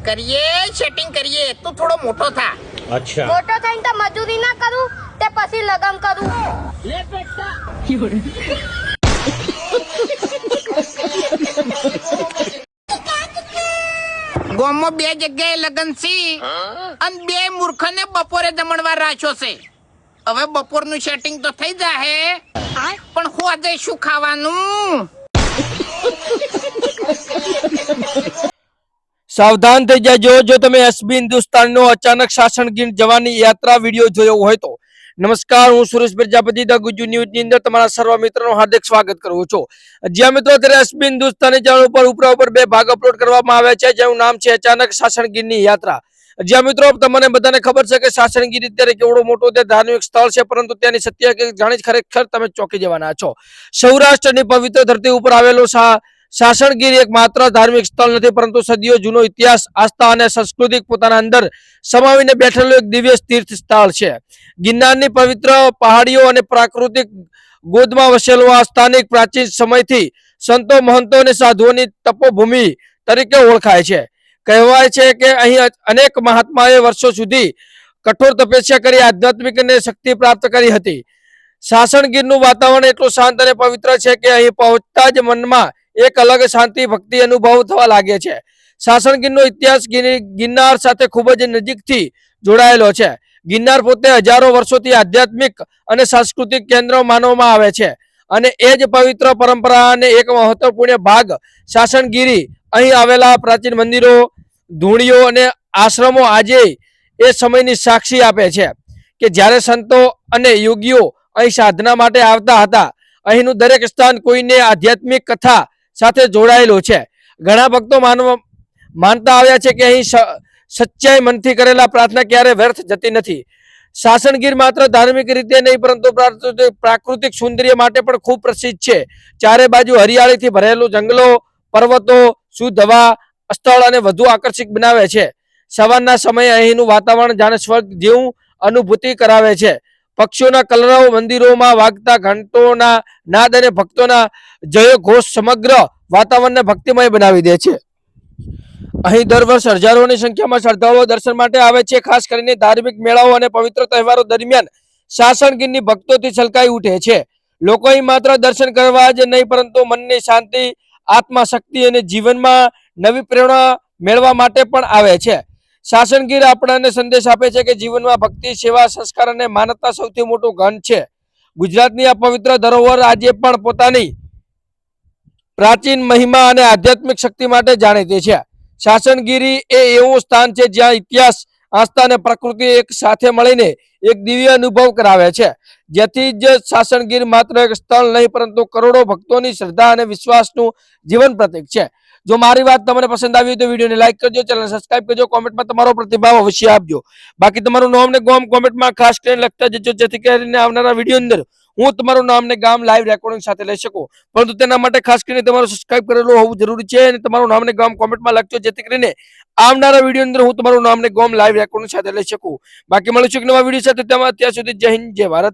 Setting કરીએ. તું થોડો મોટો થા. अच्छा મોટો થઈને તો મજૂરી ના કરું તે પછી લગન કરું. લે બેટા. ગામમાં 2 જગ્યાએ લગન છે અને 2 મૂર્ખને બપોરે જમણવાર રાખ્યો છે. હવે બપોરનું સેટિંગ તો થઈ જાહે, પણ હોજે શું ખાવાનું? સાવધાન થઈ જાજો જો તમે એસબી હિન્દુસ્તાનનો અચાનક સાસણગીર જવાની યાત્રા વિડીયો જોયો હોય તો. નમસ્કાર, હું સુરેશ પ્રજાપતિ ધ ગુજુ ન્યૂઝ ની અંદર તમારા સર્વ મિત્રોનું હાર્દિક સ્વાગત કરું છું. જ્યાં મિત્રો અત્યારે એસબી હિન્દુસ્તાની ચેનલ ઉપર ઉપર 2 ભાગ અપલોડ કરવામાં આવ્યા છે, જેનું નામ છે અચાનક સાસણગીરની યાત્રા. જ્યાં મિત્રો તમને બધાને ખબર છે કે સાસણગીર અત્યારે કેવડો મોટો ધાર્મિક સ્થળ છે, પરંતુ ત્યાંની સત્ય જાણી ખરેખર તમે ચોંકી જવાના છો. સૌરાષ્ટ્રની પવિત્ર ધરતી ઉપર આવેલું સાસણગીર એક માત્ર ધાર્મિક સ્થળ નથી, પરંતુ સદીઓ જૂનો ઇતિહાસ, આસ્થા અને સંસ્કૃતિ પોતાના અંદર સમાવીને બેઠેલું એક દિવ્ય તીર્થ સ્થળ છે. ગિરનારની પવિત્ર પહાડીઓ અને પ્રાકૃતિક ગોદમાં વસેલું આ સ્થાનિક પ્રાચીન સમયથી સંતો, મહંતો અને સાધુઓની તપોભૂમિ તરીકે ઓળખાય છે. કહેવાય છે કે અહીં અનેક મહાત્માએ વર્ષો સુધી કઠોર તપસ્યા કરી આધ્યાત્મિક અને શક્તિ પ્રાપ્ત કરી હતી. સાસણગીરનું વાતાવરણ એટલું શાંત અને પવિત્ર છે કે અહીં પહોંચતા જ મનમાં એક અલગ શાંતિ, ભક્તિ અનુભવ થવા લાગે છે. સાસણગીરનો ઇતિહાસ ગિરનાર સાથે ખૂબ જ નજીકથી જોડાયેલો છે. ગિરનાર પોતે હજારો વર્ષોથી આધ્યાત્મિક અને સાંસ્કૃતિક કેન્દ્ર માનવામાં આવે છે, અને એ જ પવિત્ર પરંપરા અને એક મહત્વપૂર્ણ ભાગ સાસણગીરી અહીં આવેલા પ્રાચીન મંદિરો, ધૂણીઓ અને આશ્રમો આજે એ સમયની સાક્ષી આપે છે કે જ્યારે સંતો અને યોગીઓ અહીં સાધના માટે આવતા હતા. અહીંનું દરેક સ્થાન કોઈને આધ્યાત્મિક કથા સાથે જોડાયેલું છે. ઘણા ભક્તો માનતા આવ્યા છે કે અહીં સચ્ચાઈ મનથી કરેલા પ્રાર્થના ક્યારે વ્યર્થ જતી નથી. સાસણગીર માત્ર ધાર્મિક રીતે નહીં, પરંતુ પ્રાકૃતિક સૌંદર્ય માટે પણ ખૂબ પ્રસિદ્ધ છે. ચારે બાજુ હરિયાળીથી ભરેલું જંગલો, પર્વતો, શુદ્ધ હવા સ્થળ અને વધુ આકર્ષક બનાવે છે. સવારના સમયે અહીંનું વાતાવરણ જાણે સ્વર્ગ જેવું અનુભૂતિ કરાવે છે. પક્ષીઓના કલરવ, મંદિરોમાં વાગતા ઘંટોના નાદ અને ભક્તોના જય ઘોષ સમગ્ર વાતાવરણને ભક્તિમય બનાવી દે છે. અહીં દર વર્ષ હજારોની સંખ્યામાં શ્રદ્ધાળુઓ દર્શન માટે આવે છે. ખાસ કરીને ધાર્મિક મેળાઓ અને પવિત્ર તહેવારો દરમિયાન સાસણગીરની ભક્તોથી છલકાઈ ઉઠે છે. લોકો અહીં માત્ર દર્શન કરવા જ નહીં, પરંતુ મનની શાંતિ, આત્મા શક્તિ અને જીવનમાં નવી પ્રેરણા મેળવવા માટે પણ આવે છે. સાસણગીર આપણને સંદેશ આપે છે કે જીવનમાં ભક્તિ, સેવા, સંસ્કાર અને માનવતા સૌથી મોટું ધન છે. ગુજરાતની આ પવિત્ર ધરોહર આજે પણ પોતાની પ્રાચીન મહિમા અને આધ્યાત્મિક શક્તિ માટે જાણીતી છે. સાસણગીરી એ એવું સ્થાન છે જ્યાં ઇતિહાસ, આસ્થા અને પ્રકૃતિ એક સાથે મળીને એક દિવ્ય અનુભવ કરાવે છે. જેથી જ સાસણગીર માત્ર એક સ્થળ નહીં, પરંતુ કરોડો ભક્તોની શ્રદ્ધા અને વિશ્વાસનું જીવન પ્રતીક છે. જો મારી વાત તમને પસંદ આવી તો વિડીયોને લાઈક કરજો, ચેનલ સબસ્ક્રાઇબ કરજો, કોમેન્ટમાં તમારો પ્રતિભાવ અવશ્ય આપજો. બાકી તમારું નામ ને ગામ કોમેન્ટમાં ખાસ કરીને લખતા જજો, જેથી કરીને આવનારા વિડીયો અંદર હું તમારું નામ ને ગામ લાઈવ રેકોર્ડિંગ સાથે લઈ શકું. પરંતુ તેના માટે ખાસ કરીને તમારું સબસ્ક્રાઇબ કરેલું હોવું જરૂરી છે, અને તમારું નામ ને ગામ કોમેન્ટમાં લખજો, જેથી કરીને આવનારા વિડીયો અંદર હું તમારું નામ ને ગામ લાઈવ રેકોર્ડિંગ સાથે લઈ શકું. બાકી મળીશું એક નવા વિડીયો સાથે. ત્યાં સુધી જય હિન્દ, જય ભારત.